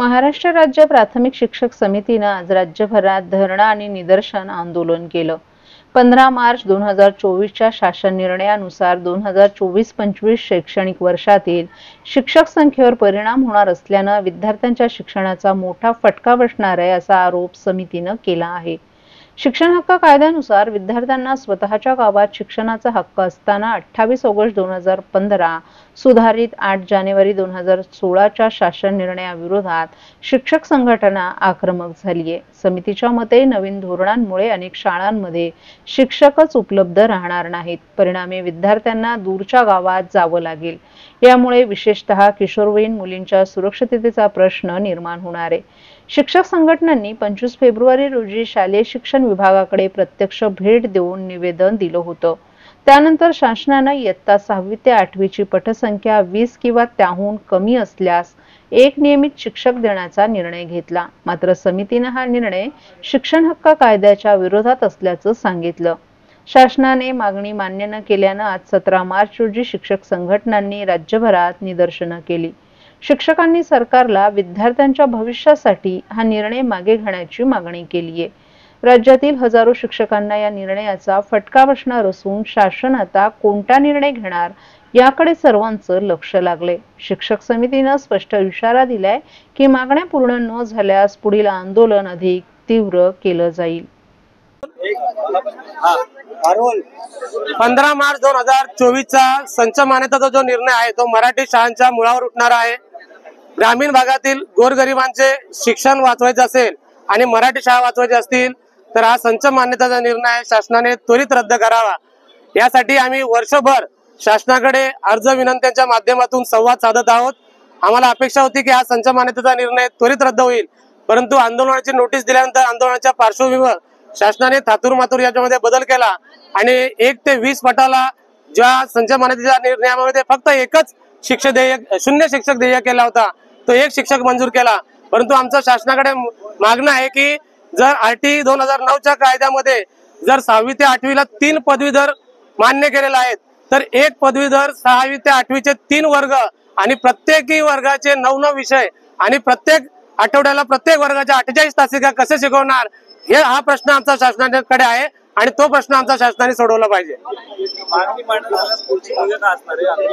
महाराष्ट्र राज्य प्राथमिक शिक्षक समितीने आज राज्यभरात धरणं आणि निदर्शन आंदोलन केलं। 15 मार्च 2024च्या शासन निर्णयानुसार 2024-25 शैक्षणिक वर्षातील शिक्षक संख्येवर परिणाम होणार असल्याने विद्यार्थ्यांच्या शिक्षणाचा मोठा फटका बसणार आहे असा आरोप समितीने केला आहे। शिक्षण हक्क कायद्यानुसार विद्यार्थ्यांना स्वतःच्या गावात शिक्षणाचा हक्क असताना 28 ऑगस्ट 2015 सुधारित 8 जानेवारी 2016च्या शासन निर्णयाविरोधात शिक्षक संघटना आक्रमक झाली आहे। समितीच्या मते नवीन धोरणांमुळे अनेक शाळांमध्ये शिक्षकच उपलब्ध राहणार नाहीत, परिणामी विद्यार्थ्यांना दूरच्या गावात जावं लागेल। यामुळे विशेषतः किशोरवयीन मुलींच्या सुरक्षिततेचा प्रश्न निर्माण होणार आहे। शिक्षक संघटनांनी 25 फेब्रुवारी रोजी शालेय शिक्षण विभागाकडे प्रत्यक्ष भेट देऊन निवेदन दिलं होतं। त्यानंतर शासनाने इयत्ता 6वी ते 8वीची पटसंख्या 20 किंवा त्याहून कमी असल्यास एक नियमित शिक्षक देण्याचा निर्णय घेतला। मात्र समितीने हा निर्णय शिक्षण हक्क कायद्याच्या विरोधात असल्याचं सांगितलं। शासनाने मागणी मान्य न केल्याने आज 17 मार्च रोजी शिक्षक संघटनांनी राज्यभरात निदर्शनं केली। शिक्षकांनी सरकारला विद्यार्थ्यांच्या भविष्यासाठी हा निर्णय मागे घेण्याची मागणी केली आहे। राज्यातील हजारो शिक्षकांना या निर्णयाचा फटका बसणार असून शासन आता कोणता निर्णय घेणार याकडे सर्वांचं लक्ष लागले। शिक्षक समितीने स्पष्ट इशारा दिलाय की मागण्या पूर्ण न झाल्यास पुढील आंदोलन अधिक तीव्र केलं जाईल। 15 मार्च 2024चा संच मान्यतेचा जो निर्णय आहे तो मराठी शाळांच्या मुळावर उठणार आहे। ग्रामीण भागातील गोरगरिबांचे शिक्षण वाचवायचे असेल आणि मराठी शाळा वाचवायचे असतील तर हा संच मान्यतेचा निर्णय शासनाने त्वरित रद्द करावा। यासाठी आम्ही वर्षभर शासनाकडे अर्ज विनंत्यांच्या माध्यमातून संवाद साधत आहोत। आम्हाला अपेक्षा होती की हा संच मान्यतेचा निर्णय त्वरित रद्द होईल, परंतु आंदोलनाची नोटीस दिल्यानंतर आंदोलनाच्या पार्श्वभूमीवर शासनाने थातूरमातूर याच्यामध्ये बदल केला आणि 1 ते 20 पटाला ज्या संच मान्यतेच्या निर्णयामध्ये फक्त एकच शून्य शिक्षक देय केला होता, तो एक शिक्षक मंजूर केला। परंतु आमचं शासनाकडे मागणं आहे की जर RT 2009च्या कायद्यामध्ये जर 6वी ते 8वीला 3 पदवीधर मान्य केलेले आहेत तर एक पदवीधर 6वी ते 8वीचे 3 वर्ग आणि प्रत्येकी वर्गाचे 9 विषय आणि प्रत्येक आठवड्याला प्रत्येक वर्गाच्या 48 तासिका कसे शिकवणार हा प्रश्न आमचा शासनाकडे आहे आणि तो प्रश्न आमच्या शासनाने सोडवला पाहिजे।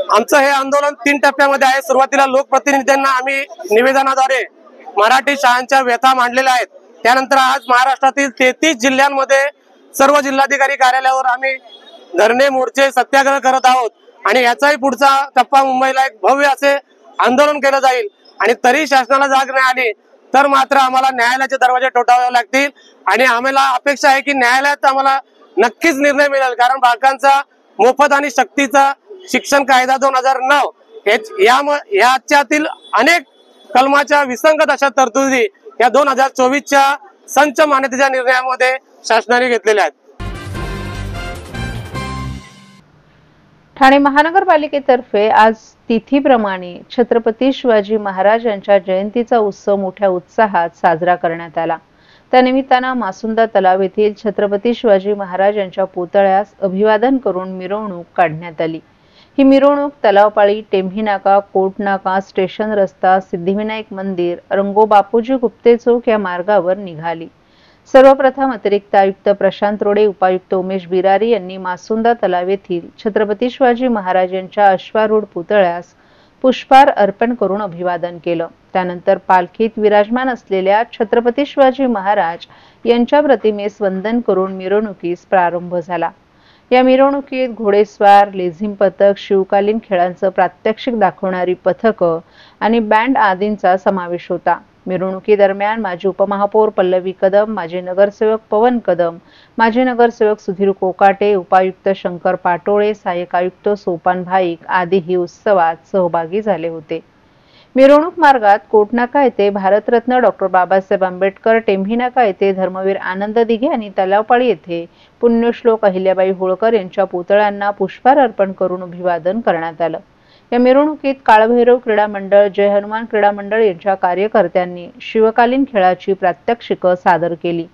आमचं हे आंदोलन 3 टप्प्यामध्ये आहे। सुरुवातीला लोकप्रतिनिधींना आम्ही निवेदनाद्वारे मराठी शाळांच्या व्यथा मांडलेल्या आहेत। त्यानंतर आज महाराष्ट्रातील 33 जिल्ह्यांमध्ये सर्व जिल्हाधिकारी कार्यालयावर आम्ही धरणे, मोर्चे, सत्याग्रह करत आहोत आणि याचाही पुढचा टप्पा मुंबईला एक भव्य असे आंदोलन केलं जाईल आणि तरी शासनाला जाग नाही आली तर मात्र आम्हाला न्यायालयाचे दरवाजे ठोठावावे लागतील आणि आम्हाला अपेक्षा आहे की न्यायालयात आम्हाला नक्कीच निर्णय मिळेल, कारण बालकांचा मोफत आणि सक्तीचा शिक्षण कायदा 2009 याच्यातील अनेक कलमाच्या विसंगत अशा तरतुदी या 2024च्या संच मान्यतेच्या निर्णयामध्ये शासनाने घेतलेल्या आहेत। ठाणे महानगरपालिकेतर्फे आज तिथीप्रमाणे छत्रपती शिवाजी महाराज यांच्या जयंतीचा उत्सव मोठ्या उत्साहात साजरा करण्यात आला। त्यानिमित्ताने मासुंदा तलाव येथील छत्रपती शिवाजी महाराज यांच्या पुतळ्यास अभिवादन करून मिरवणूक काढण्यात आली। ही मिरवणूक तलावपाळी, टेंभी नाका, कोट नाका, स्टेशन रस्ता, सिद्धिविनायक मंदिर, रंगो बापूजी गुप्ते चौक या मार्गावर निघाली। सर्वप्रथम अतिरिक्त आयुक्त प्रशांत रोडे, उपायुक्त उमेश बिरारी यांनी मासुंदा तलाव येथील छत्रपती शिवाजी महाराज यांच्या अश्वारूढ पुतळ्यास पुष्पहार अर्पण करून अभिवादन केलं। त्यानंतर पालखीत विराजमान असलेल्या छत्रपती शिवाजी महाराज यांच्या प्रतिमेस वंदन करून मिरवणुकीस प्रारंभ झाला। या मिरवणुकीत घोडेस्वार, लेझिम पथक, शिवकालीन खेळांचं प्रात्यक्षिक दाखवणारी पथकं आणि बँड आदींचा समावेश होता। मिरवणुकीदरम्यान माजी उपमहापौर पल्लवी कदम, माजी नगरसेवक पवन कदम, माजी नगरसेवक सुधीर कोकाटे, उपायुक्त शंकर पाटोळे, सहाय्यक आयुक्त सोपान भाईक आदीही उत्सवात सहभागी झाले होते। मिरवणूक मार्गात कोटनाका येथे भारतरत्न डॉ. बाबासाहेब आंबेडकर, टेंभी नाका येथे धर्मवीर आनंद दिघे आणि तलावपाळी येथे पुण्यश्लोक अहिल्याबाई होळकर यांच्या पुतळ्यांना पुष्पहार अर्पण करून अभिवादन करण्यात आलं। या मिरवणुकीत काळभैरव क्रीडा मंडळ, जय हनुमान क्रीडा मंडळ यांच्या कार्यकर्त्यांनी शिवकालीन खेळाची प्रात्यक्षिकं सादर केली।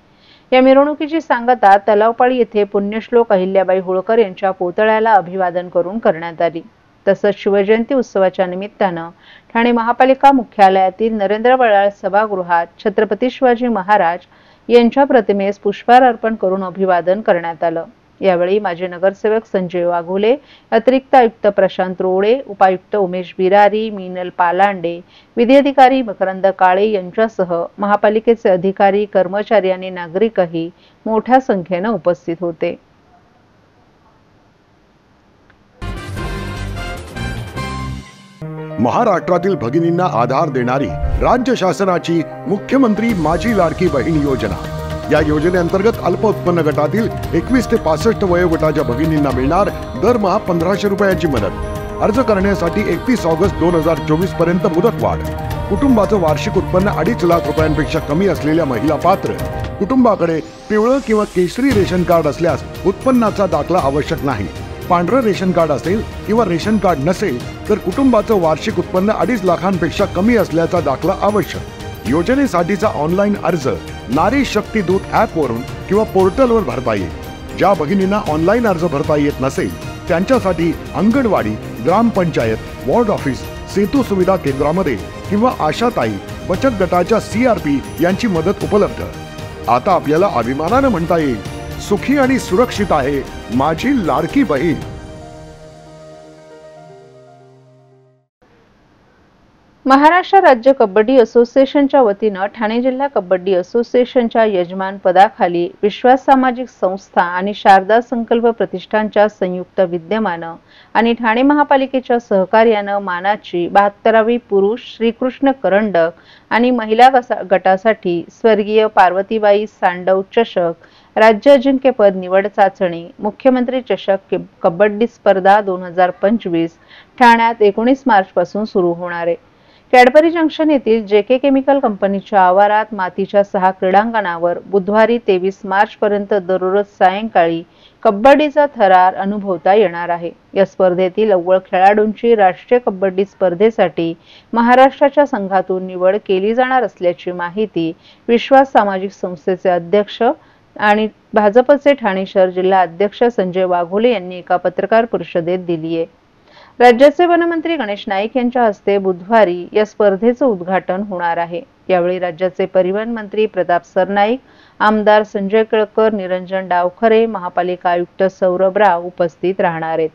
या मिरवणुकीची सांगता तलावपाळी येथे पुण्यश्लोक अहिल्याबाई होळकर यांच्या पुतळ्याला अभिवादन करून करण्यात आली। तसंच शिवजयंती उत्सवाच्या निमित्तानं ठाणे महापालिका मुख्यालयातील नरेंद्र वळाळ सभागृहात छत्रपती शिवाजी महाराज यांच्या प्रतिमेस पुष्पहार अर्पण करून अभिवादन करण्यात आलं। यावेळी माजी नगरसेवक संजय वाघोले, अतिरिक्त आयुक्त प्रशांत रोडे, उपायुक्त उमेश बिरारी, मीनल पालांडे, विधी अधिकारी मकरंद काळे यांच्यासह महापालिकेचे अधिकारी, कर्मचारी आणि नागरिकही मोठ्या संख्येने उपस्थित होते। महाराष्ट्रातील भगिनींना आधार देणारी राज्य शासनाची मुख्यमंत्री माझी लाडकी बहीण योजना। या योजनेअंतर्गत अल्प उत्पन्न गटातील 21 ते 65 वयोगटाच्या भगिनींना मिळणार दरमहा 1500 रुपयाची मदत। अर्ज करण्यासाठी 31 ऑगस्ट 2024 पर्यंत मुदतवाढ। कुटुंबाचं वार्षिक उत्पन्न 2.5 लाख रुपयांपेक्षा कमी असलेल्या महिला पात्र। कुटुंबाकडे पिवळं किंवा केशरी रेशन कार्ड असल्यास उत्पन्नाचा दाखला आवश्यक नाही। पांढरं रेशन कार्ड असेल किंवा रेशन कार्ड नसेल तर कुटुंबाचं वार्षिक उत्पन्न 2.5 लाखांपेक्षा कमी असल्याचा दाखला आवश्यक। योजनेसाठीचा ऑनलाईन अर्ज नारी शक्ती दूत ॲप वरून किंवा पोर्टलवर भरता येईल। ज्या भगिनींना ऑनलाईन अर्ज भरता येत नसेल त्यांच्यासाठी अंगणवाडी, ग्रामपंचायत, वॉर्ड ऑफिस, सेतू सुविधा केंद्रामध्ये किंवा आशाताई बचत गटाच्या CRP यांची मदत उपलब्ध। आता आपल्याला अभिमानाने म्हणता येईल, सुखी आणि सुरक्षित आहे माझी लाडकी बहीण। महाराष्ट्र राज्य कबड्डी असोसिएशनच्या वतीनं ठाणे जिल्हा कबड्डी असोसिएशनच्या यजमान पदाखाली विश्वास सामाजिक संस्था आणि शारदा संकल्प प्रतिष्ठानच्या संयुक्त विद्यमानं आणि ठाणे महापालिकेच्या सहकार्यानं मानाची 72वी पुरुष श्रीकृष्ण करंडक आणि महिला गटासाठी स्वर्गीय पार्वतीबाई सांडव चषक राज्य अजिंक्यपद निवड चाचणी मुख्यमंत्री चषक कबड्डी स्पर्धा 2025 ठाण्यात 19 मार्च पासून सुरू होणार आहे। कॅडबरी जंक्शन येथील JK केमिकल कंपनीच्या आवारात मातीच्या 6 क्रीडांगणावर बुधवारी 23 मार्च पर्यंत दररोज सायंकाळी कबड्डीचा थरार अनुभवता येणार आहे। या स्पर्धेतील अव्वल खेळाडूंची राष्ट्रीय कबड्डी स्पर्धेसाठी महाराष्ट्राच्या संघातून निवड केली जाणार असल्याची माहिती विश्वास सामाजिक संस्थेचे अध्यक्ष आणि भाजपचे ठाणे शहर जिल्हा अध्यक्ष संजय वाघोले यांनी एका पत्रकार परिषदेत दिली आहे। राज्याचे वनमंत्री गणेश नाईक यांच्या हस्ते बुधवारी या स्पर्धेचं उद्घाटन होणार आहे। यावेळी राज्याचे परिवहन मंत्री प्रताप सरनाईक, आमदार संजय केळकर, निरंजन डावखरे, महापालिका आयुक्त सौरभ राव उपस्थित राहणार आहेत।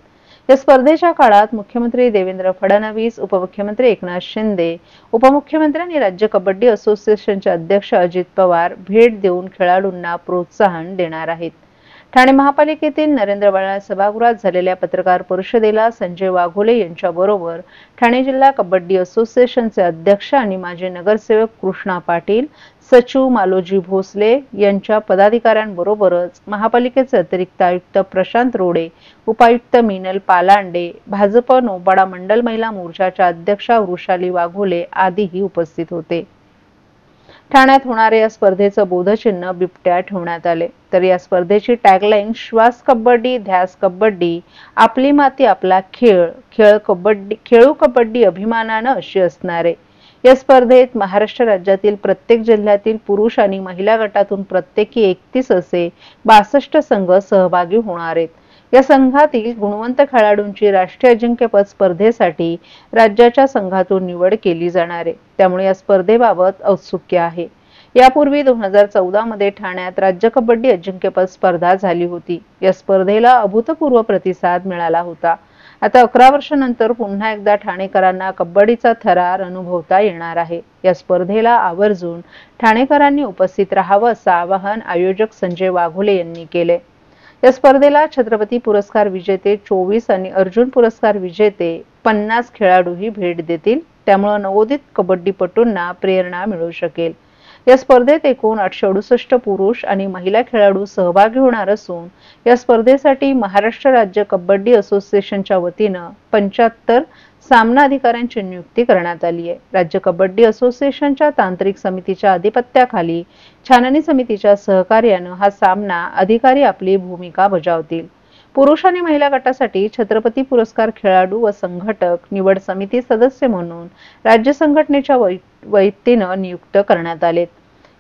या स्पर्धेच्या काळात मुख्यमंत्री देवेंद्र फडणवीस, उपमुख्यमंत्री एकनाथ शिंदे, उपमुख्यमंत्री आणि राज्य कबड्डी असोसिएशनचे अध्यक्ष अजित पवार भेट देऊन खेळाडूंना प्रोत्साहन देणार आहेत। ठाणे महापालिकेतील नरेंद्र वळाळ सभागृहात झालेल्या पत्रकार परिषदेला संजय वाघोले यांच्याबरोबर ठाणे जिल्हा कबड्डी असोसिएशनचे अध्यक्ष आणि माजी नगरसेवक कृष्णा पाटील, सचिव मालोजी भोसले यांच्या पदाधिकाऱ्यांबरोबरच महापालिकेचे अतिरिक्त आयुक्त प्रशांत रोडे, उपायुक्त मीनल पालांडे, भाजप नौपाडा मंडल महिला मोर्चाच्या अध्यक्षा वृषाली वाघोले आदीही उपस्थित होते। ठाण्यात होणाऱ्या या स्पर्धेचं बोधचिन्ह बिबट्या ठेवण्यात आले। तर या स्पर्धेची टॅगलाईन श्वास कबड्डी, ध्यास कबड्डी, आपली माती आपला खेळ, खेळू कबड्डी अभिमानानं अशी असणार आहे। या स्पर्धेत महाराष्ट्र राज्यातील प्रत्येक जिल्ह्यातील पुरुष आणि महिला गटातून प्रत्येकी 31 असे 62 संघ सहभागी होणार आहेत। या संघातील गुणवंत खेळाडूंची राष्ट्रीय अजिंक्यपद स्पर्धेसाठी राज्याच्या संघातून निवड केली जाणार आहे। त्यामुळे या स्पर्धेबाबत औत्सुक्य आहे। यापूर्वी 2014 मध्ये ठाण्यात राज्य कबड्डी अजिंक्यपद स्पर्धा झाली होती। या स्पर्धेला अभूतपूर्व प्रतिसाद मिळाला होता। आता 11 वर्षांनंतर पुन्हा एकदा ठाणेकरांना कबड्डीचा थरार अनुभवता येणार आहे। या स्पर्धेला आवर्जून ठाणेकरांनी उपस्थित राहावं असं आवाहन आयोजक संजय वाघोले यांनी केले। या स्पर्धेला छत्रपती पुरस्कार विजेते 24 आणि अर्जुन पुरस्कार विजेते 50 खेळाडूही भेट देतील। त्यामुळे नवोदित कबड्डीपटूंना प्रेरणा मिळू शकेल। या स्पर्धेत एकूण 868 पुरुष आणि महिला खेळाडू सहभागी होणार असून या स्पर्धेसाठी महाराष्ट्र राज्य कबड्डी असोसिएशनच्या वतीनं 75 सामना अधिकाऱ्यांची नियुक्ती करण्यात आली आहे। राज्य कबड्डी असोसिएशनच्या तांत्रिक समितीच्या अधिपत्याखाली छाननी समितीच्या सहकार्यानं हा सामना अधिकारी आपली भूमिका बजावतील। पुरुष आणि महिला गटासाठी छत्रपती पुरस्कार खेळाडू व संघटक निवड समिती सदस्य म्हणून राज्य संघटनेच्या वतीनं नियुक्त करण्यात आलेत।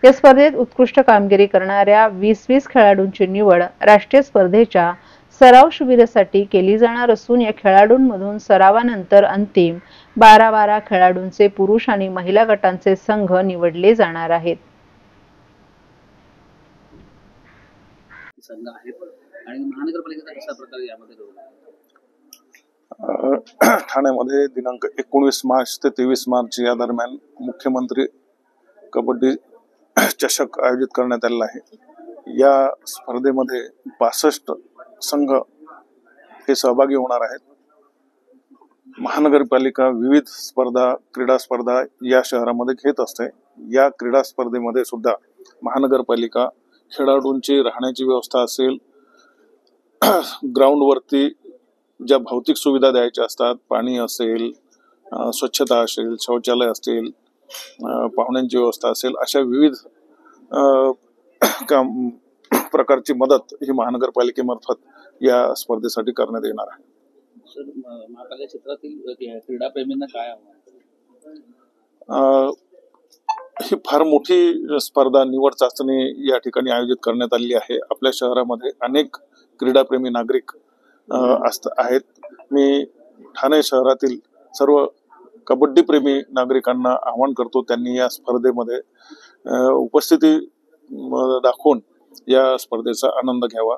या स्पर्धेत उत्कृष्ट कामगिरी करणाऱ्या 20 खेळाडूंची निवड राष्ट्रीय स्पर्धेच्या सराव शिबिरासाठी केली जाणार असून या खेळाडूंमधून सरावानंतर अंतिम 12 खेळाडूंचे पुरुष आणि महिला गटांचे संघ निवडले जाणार आहेत. संघ आहेत आणि महानगरपालिकेचा कशा प्रकारे यामध्ये ठाण्यामध्ये दिनांक 19 मार्च ते 23 मार्च या दरम्यान मुख्यमंत्री कबड्डी चषक आयोजित करण्यात आलेला आहे. या स्पर्धेमध्ये 62 संघ हे सहभागी होणार आहेत. महानगरपालिका विविध स्पर्धा, क्रीडा स्पर्धा या शहरामध्ये घेत असते. या क्रीडा स्पर्धेमध्ये सुद्धा महानगरपालिका खेळाडूंची राहण्याची व्यवस्था असेल, ग्राउंडवरती ज्या भौतिक सुविधा द्यायच्या असतात, पाणी असेल, स्वच्छता असेल, शौचालय असतील, पाहुण्यांची व्यवस्था असेल, अशा विविध प्रकारची मदत ही महानगरपालिकेमार्फत या स्पर्धेसाठी करण्यात येणार आहे. महापालिका क्षेत्रातील क्रीडाप्रेमींना काय ही फार मोठी स्पर्धा, निवड चाचणी या ठिकाणी आयोजित करण्यात आलेली आहे. आपल्या शहरामध्ये अनेक क्रीडाप्रेमी नागरिक आहेत. मी ठाणे शहरातील सर्व कबड्डी प्रेमी नागरिकांना आवाहन करतो, त्यांनी या स्पर्धेमध्ये उपस्थिती दाखवून या स्पर्धेचा आनंद घ्यावा.